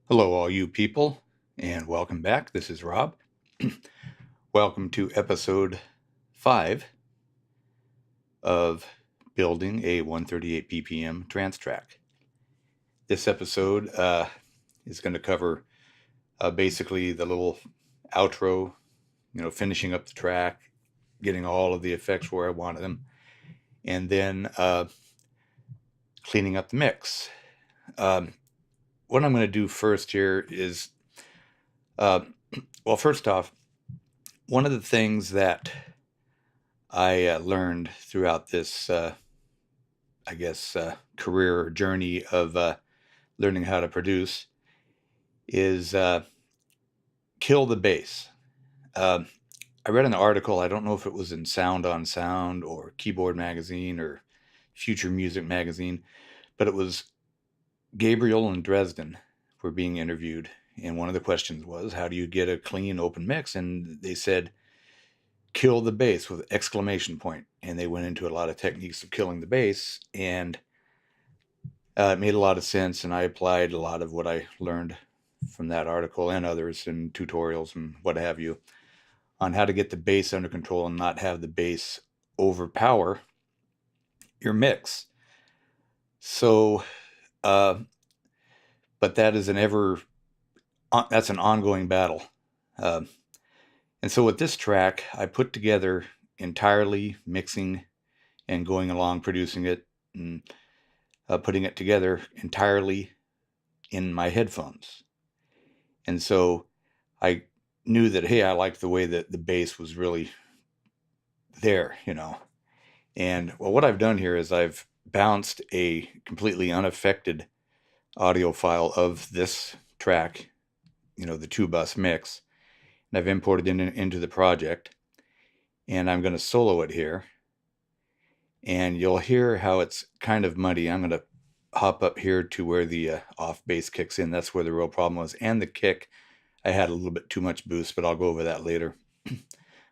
Hello, all you people, and welcome back. This is Rob. Welcome to episode 5 of building a 138 BPM trance track. This episode is going to cover basically the little outro, finishing up the track, getting all of the effects where I wanted them, and then cleaning up the mix. What I'm going to do first here is, first off, one of the things that I learned throughout this, career or journey of learning how to produce is kill the bass. I read an article, I don't know if it was in Sound on Sound or Keyboard Magazine or Future Music Magazine, but it was Gabriel and Dresden were being interviewed. And one of the questions was, how do you get a clean open mix? And they said, kill the bass with exclamation point. And they went into a lot of techniques of killing the bass, and it made a lot of sense. And I applied a lot of what I learned from that article and others and tutorials and what have you on how to get the bass under control and not have the bass overpower your mix. So, but that is that's an ongoing battle. And so with this track, I put together entirely mixing and going along, producing it and putting it together entirely in my headphones. And so I knew that, hey, I liked the way that the bass was really there, And what I've done here is I've bounced a completely unaffected audio file of this track, the 2-bus mix. And I've imported it into the project, and I'm going to solo it here, and you'll hear how it's kind of muddy. I'm going to hop up here to where the off bass kicks in. That's where the real problem was. And the kick, I had a little bit too much boost, but I'll go over that later.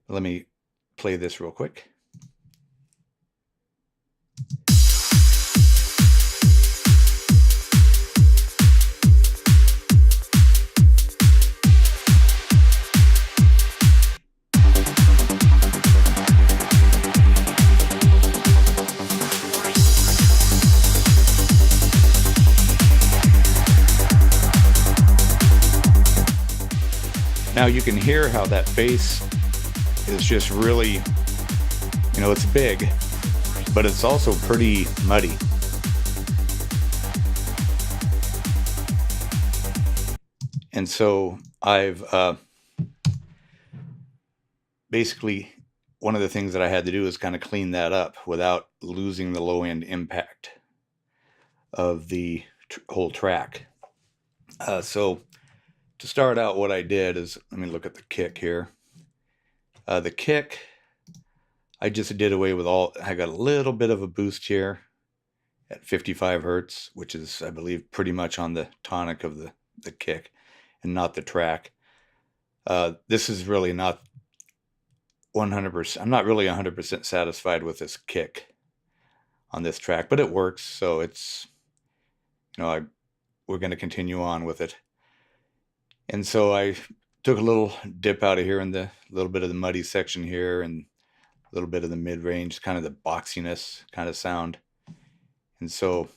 Let me play this real quick. Now you can hear how that bass is just really, it's big, but it's also pretty muddy. And so I've basically, one of the things that I had to do is kind of clean that up without losing the low end impact of the whole track. So to start out, what I did is, let me look at the kick here. The kick, I just did away with I got a little bit of a boost here at 55 hertz, which is, I believe, pretty much on the tonic of the kick and not the track. This is really not 100%. I'm not really 100% satisfied with this kick on this track, but it works. So it's, we're going to continue on with it. And so I took a little dip out of here in the little bit of the muddy section here and a little bit of the mid-range, kind of the boxiness kind of sound. And so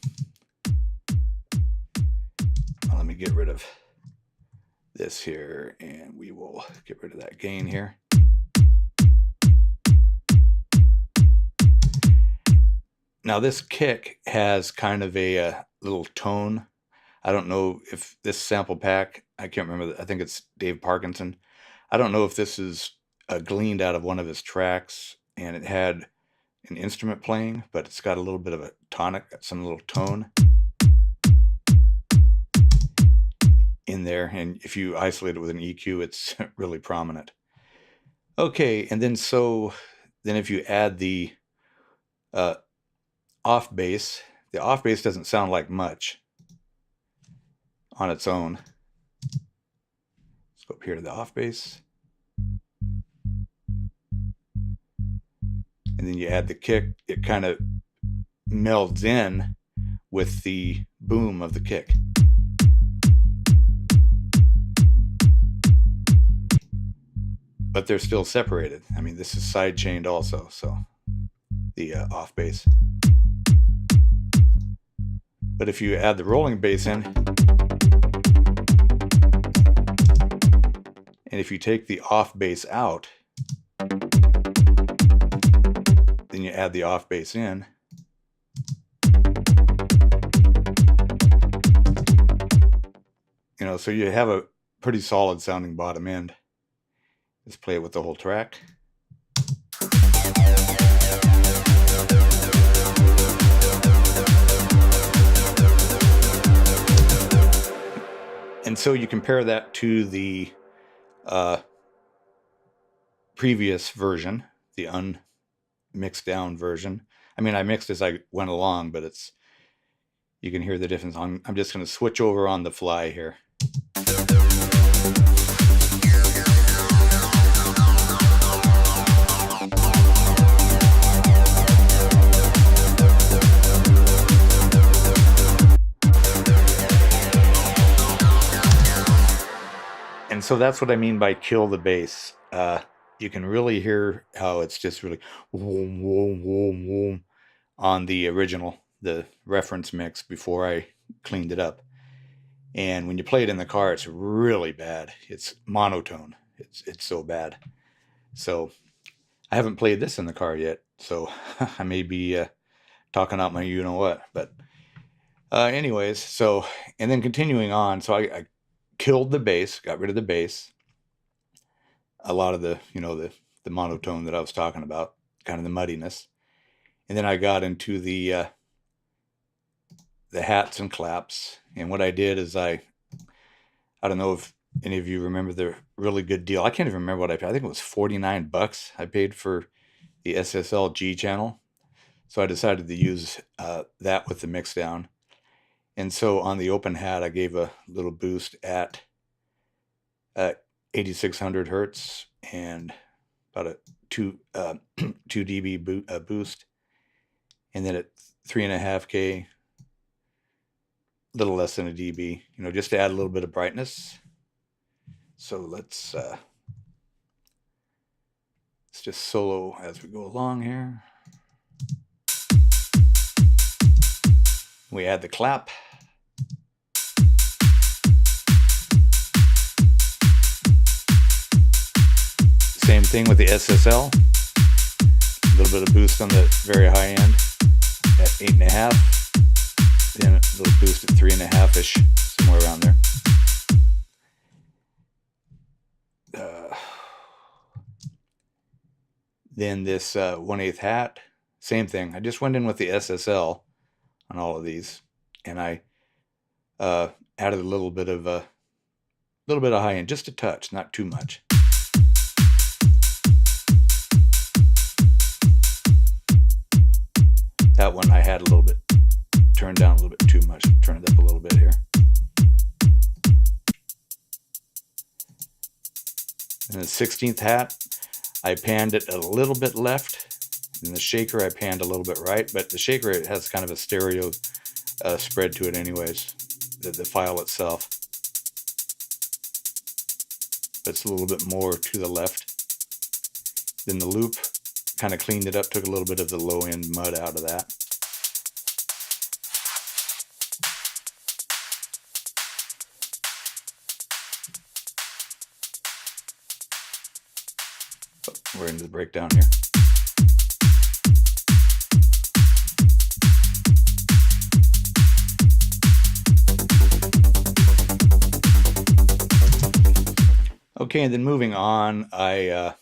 let me get rid of this here, and we will get rid of that gain here. Now this kick has kind of a little tone. I don't know if this sample pack, I can't remember, I think it's Dave Parkinson. I don't know if this is gleaned out of one of his tracks and it had an instrument playing, but it's got a little bit of a tonic, some little tone in there. And if you isolate it with an EQ, it's really prominent. Okay, and then if you add the off bass, the off bass doesn't sound like much on its own. Let's go up here to the off bass. And then you add the kick, it kind of melds in with the boom of the kick. but they're still separated. I mean, this is side chained also, so the off bass. But if you add the rolling bass in, and if you take the off bass out, then you add the off bass in, so you have a pretty solid sounding bottom end. Let's play it with the whole track. And so you compare that to the previous version, the unmixed down version. I mean, I mixed as I went along, but you can hear the difference. I'm just going to switch over on the fly here. And so that's what I mean by kill the bass. You can really hear how it's just really whoom, whoom, whoom, whoom on the original, the reference mix before I cleaned it up. And when you play it in the car, it's really bad. It's monotone. It's so bad. So I haven't played this in the car yet, so I may be talking out my you-know-what. But anyways, so, and then continuing on, so I killed the bass, got rid of the bass. A lot of the, the monotone that I was talking about, kind of the muddiness. And then I got into the hats and claps. And what I did is I don't know if any of you remember the really good deal. I can't even remember what I paid. I think it was $49 I paid for the SSL G channel. So I decided to use that with the mix down. And so on the open hat, I gave a little boost at 8600 hertz and about a 2 dB boost. And then at 3.5K, a little less than a dB, just to add a little bit of brightness. So let's just solo as we go along here. We add the clap. Same thing with the SSL. A little bit of boost on the very high end at 8.5. Then a little boost at 3.5-ish, somewhere around there. Then this 1/8 hat, same thing. I just went in with the SSL on all of these, and I added a little bit of high end, just a touch, not too much. That one I had a little bit turned down a little bit too much. Turn it up a little bit here. And the 16th hat, I panned it a little bit left. And the shaker, I panned a little bit right. But the shaker, it has kind of a stereo spread to it anyways, the file itself. It's a little bit more to the left. Then the loop, kind of cleaned it up, took a little bit of the low end mud out of that. Oh, we're into the breakdown here. Okay, and then moving on, I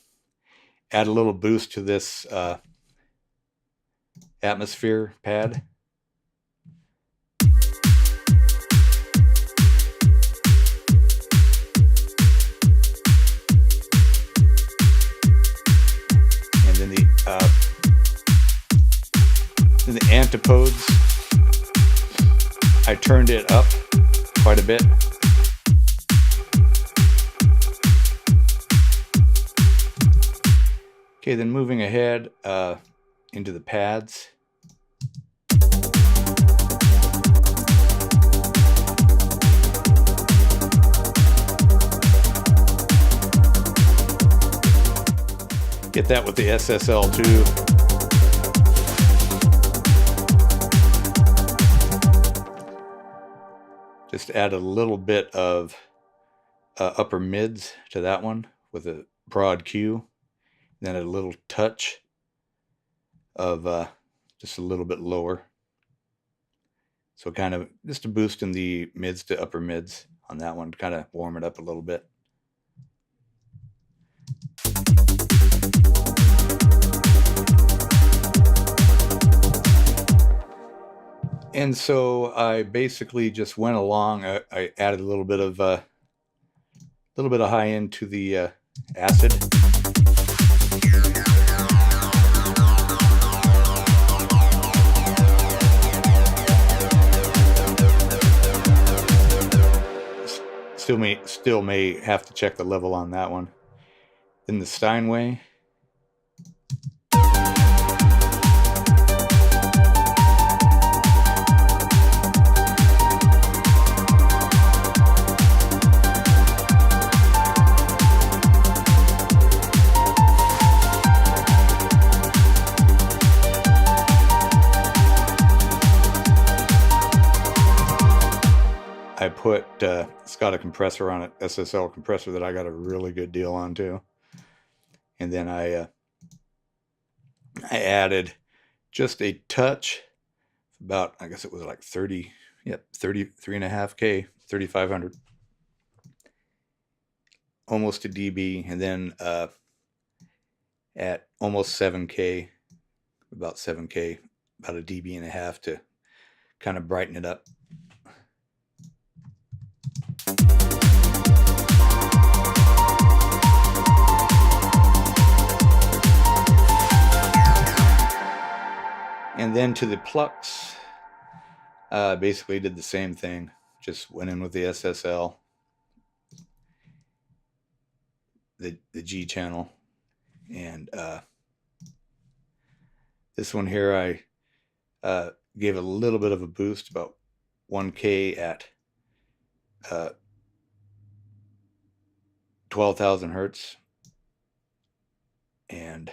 add a little boost to this atmosphere pad. And then the antipodes, I turned it up quite a bit. Okay, then moving ahead into the pads. Get that with the SSL too. Just add a little bit of upper mids to that one with a broad Q. Then a little touch of just a little bit lower. So kind of just a boost in the mids to upper mids on that one to kind of warm it up a little bit. And so I basically just went along. I added a little bit of high end to the acid. Still may have to check the level on that one. Then the Steinway. I put, it's got a compressor on it, SSL compressor that I got a really good deal on too. And then I added just a touch, about, I guess it was like 33.5K, 3,500, almost a dB. And then at almost 7K, about 7K, about a dB and a half to kind of brighten it up. And then to the plucks, basically did the same thing. Just went in with the SSL, the G channel, and this one here I gave a little bit of a boost, about 1K at 12,000 hertz, and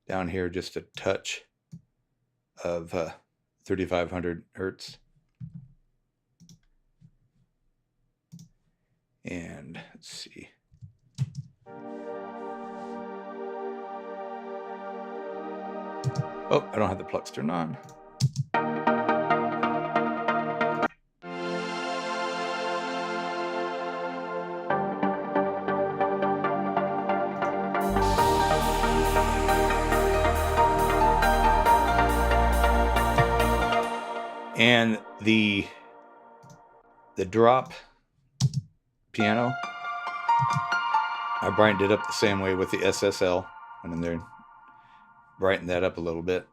down here just a touch of 3,500 hertz. And let's see. Oh, I don't have the plucks turned on. And the drop piano, I brightened it up the same way with the SSL. Went in there and brightened that up a little bit.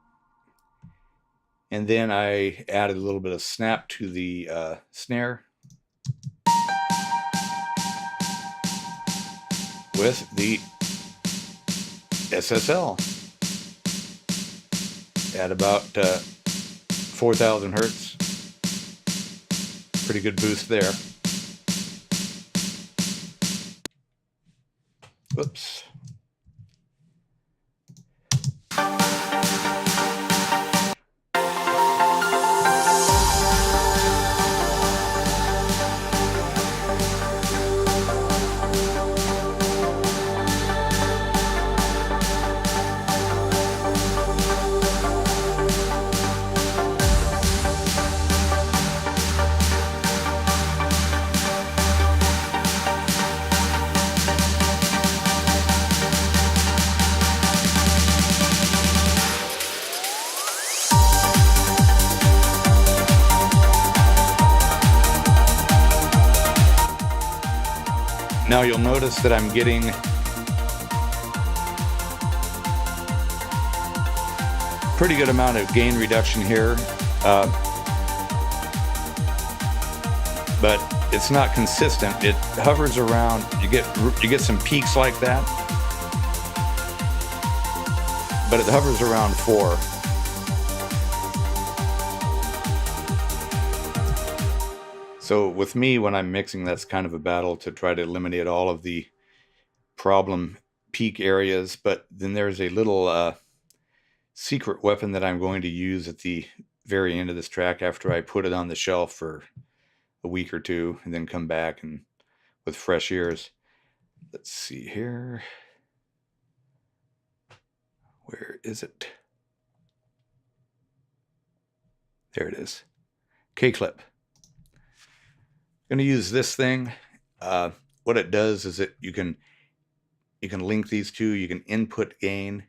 And then I added a little bit of snap to the snare with the SSL at about 4,000 hertz. Pretty good boost there. Whoops. Now you'll notice that I'm getting pretty good amount of gain reduction here, but it's not consistent. It hovers around. You get some peaks like that, but it hovers around 4. So with me, when I'm mixing, that's kind of a battle to try to eliminate all of the problem peak areas, but then there's a little secret weapon that I'm going to use at the very end of this track after I put it on the shelf for a week or two and then come back and with fresh ears. Let's see here. Where is it? There it is. K-clip. I'm going to use this thing. What it does is you can link these two. You can input gain,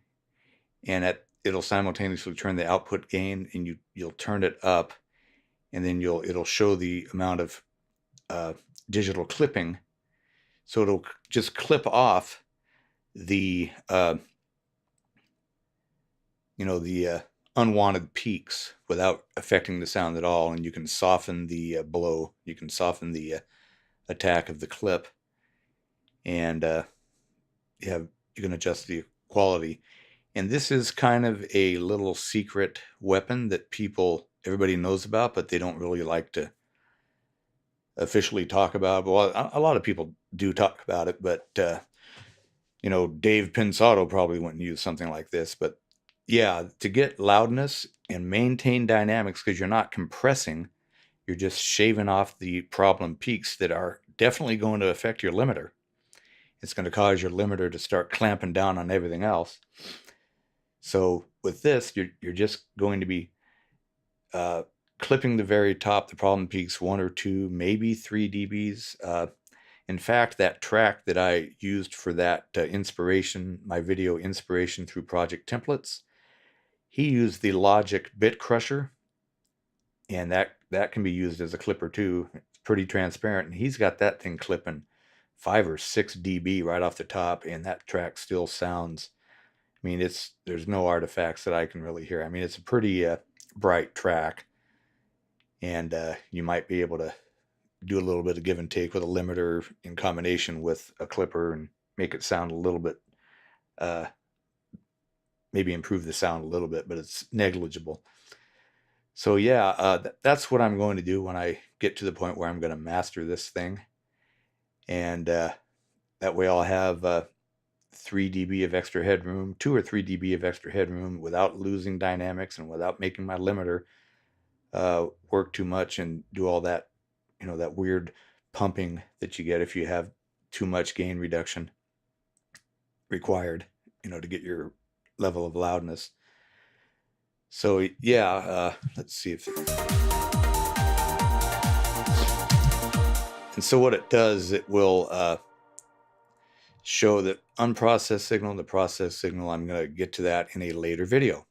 and it'll simultaneously turn the output gain, and you'll turn it up, and then it'll show the amount of digital clipping. So it'll just clip off the unwanted peaks without affecting the sound at all, and you can soften the blow. You can soften the attack of the clip, and you can adjust the quality. And this is kind of a little secret weapon that everybody knows about, but they don't really like to officially talk about. Well, a lot of people do talk about it, but Dave Pinsato probably wouldn't use something like this. But yeah, to get loudness and maintain dynamics, because you're not compressing, you're just shaving off the problem peaks that are definitely going to affect your limiter. It's going to cause your limiter to start clamping down on everything else. So with this, you're just going to be clipping the very top, the problem peaks, 1 or 2, maybe 3 dBs. In fact, that track that I used for that inspiration, my video inspiration through Project Templates, he used the Logic Bit Crusher, and that can be used as a clipper too. It's pretty transparent, and he's got that thing clipping 5 or 6 dB right off the top, and that track still sounds, I mean, there's no artifacts that I can really hear. I mean, it's a pretty bright track, and you might be able to do a little bit of give and take with a limiter in combination with a clipper and make it sound a little bit, maybe improve the sound a little bit, but it's negligible. So yeah, that's what I'm going to do when I get to the point where I'm going to master this thing. And that way I'll have 3 dB of extra headroom, 2 or 3 dB of extra headroom without losing dynamics and without making my limiter work too much and do all that, that weird pumping that you get if you have too much gain reduction required, to get your level of loudness. So yeah, let's see if... And so what it does, it will show the unprocessed signal, the processed signal. I'm going to get to that in a later video.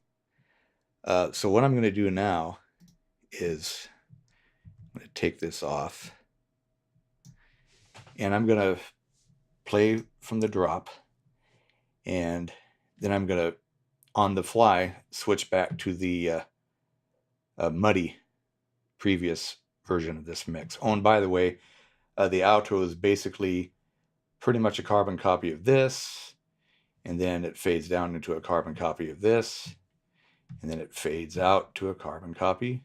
So what I'm going to do now is I'm going to take this off, and I'm going to play from the drop, and then I'm going to, on the fly, switch back to the muddy previous version of this mix. Oh, and by the way, the outro is basically pretty much a carbon copy of this, and then it fades down into a carbon copy of this, and then it fades out to a carbon copy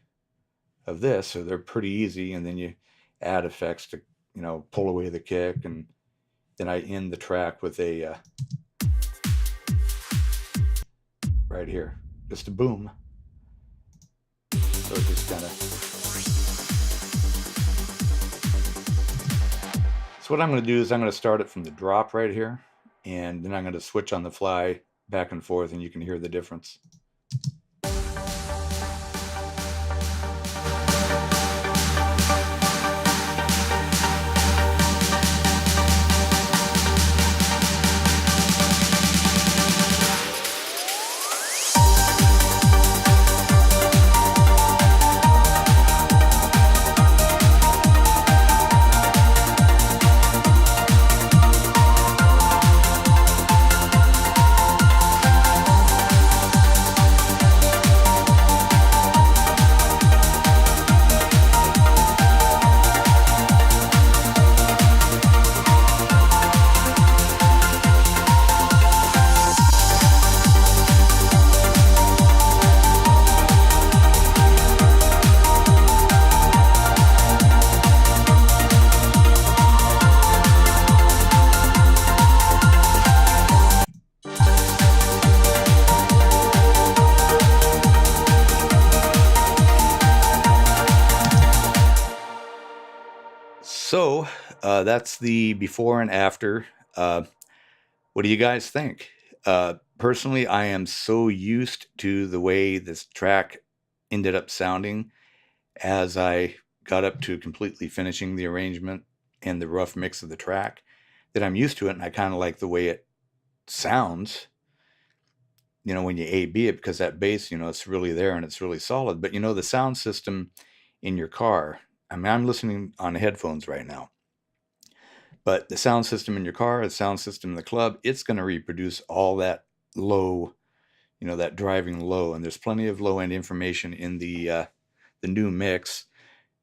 of this. So they're pretty easy, and then you add effects to, pull away the kick, and then I end the track with a right here, just a boom. So it just kind of... So what I'm going to do is I'm going to start it from the drop right here, and then I'm going to switch on the fly back and forth, and you can hear the difference. So that's the before and after. Uh, what do you guys think? Personally, I am so used to the way this track ended up sounding as I got up to completely finishing the arrangement and the rough mix of the track that I'm used to it, and I kind of like the way it sounds. When you A B it, because that bass, it's really there and it's really solid. But the sound system in your car. I mean, I'm listening on headphones right now. But the sound system in your car, the sound system in the club, it's going to reproduce all that low, that driving low. And there's plenty of low end information in the new mix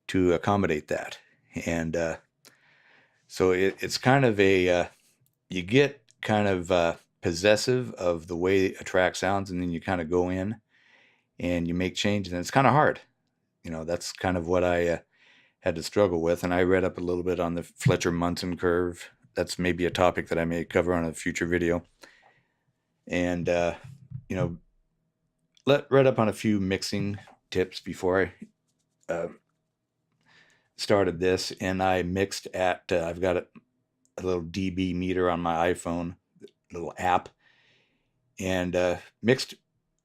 to accommodate that. And so it's kind of you get kind of possessive of the way a track sounds, and then you kind of go in and you make changes, and it's kind of hard. That's kind of what I had to struggle with. And I read up a little bit on the Fletcher-Munson curve. That's maybe a topic that I may cover on a future video. And, you know, read up on a few mixing tips before I started this. And I mixed at, I've got a little dB meter on my iPhone, little app, and mixed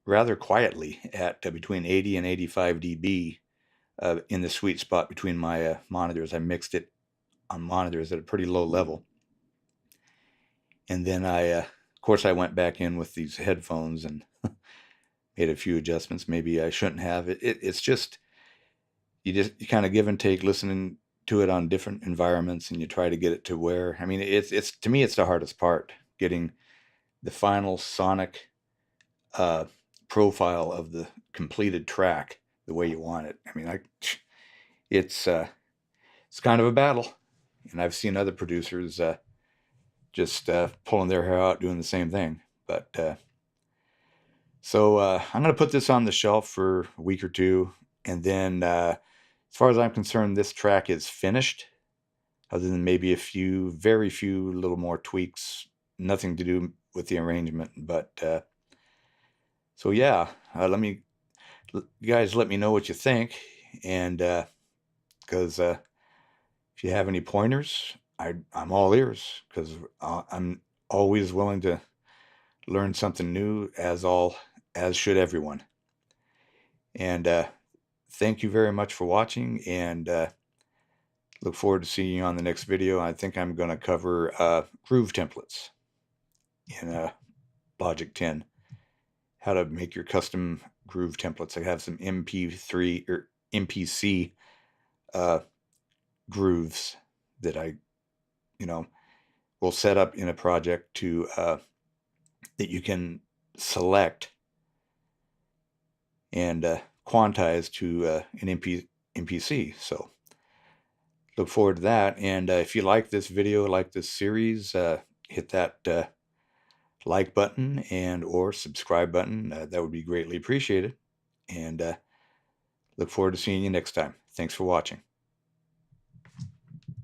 rather quietly at between 80 and 85 dB in the sweet spot between my monitors. I mixed it on monitors at a pretty low level. And then of course, I went back in with these headphones and made a few adjustments. Maybe I shouldn't have. It's just you kind of give and take, listening to it on different environments, and you try to get it to where. I mean, it's to me, it's the hardest part, getting the final sonic profile of the completed track the way you want it. I mean, it's kind of a battle, and I've seen other producers just pulling their hair out doing the same thing. But so I'm going to put this on the shelf for a week or two, and then as far as I'm concerned, this track is finished, other than maybe very few little more tweaks, nothing to do with the arrangement. But so yeah, you guys let me know what you think, and because if you have any pointers, I'm all ears, because I'm always willing to learn something new, as should everyone. And thank you very much for watching, and look forward to seeing you on the next video. I think I'm going to cover groove templates in Logic 10, how to make your custom groove templates. I have some MP3 or MPC grooves that I will set up in a project to that you can select and quantize to an MPC. So look forward to that. And if you like this video, like this series, hit that like button and or subscribe button. That would be greatly appreciated. And look forward to seeing you next time. Thanks for watching.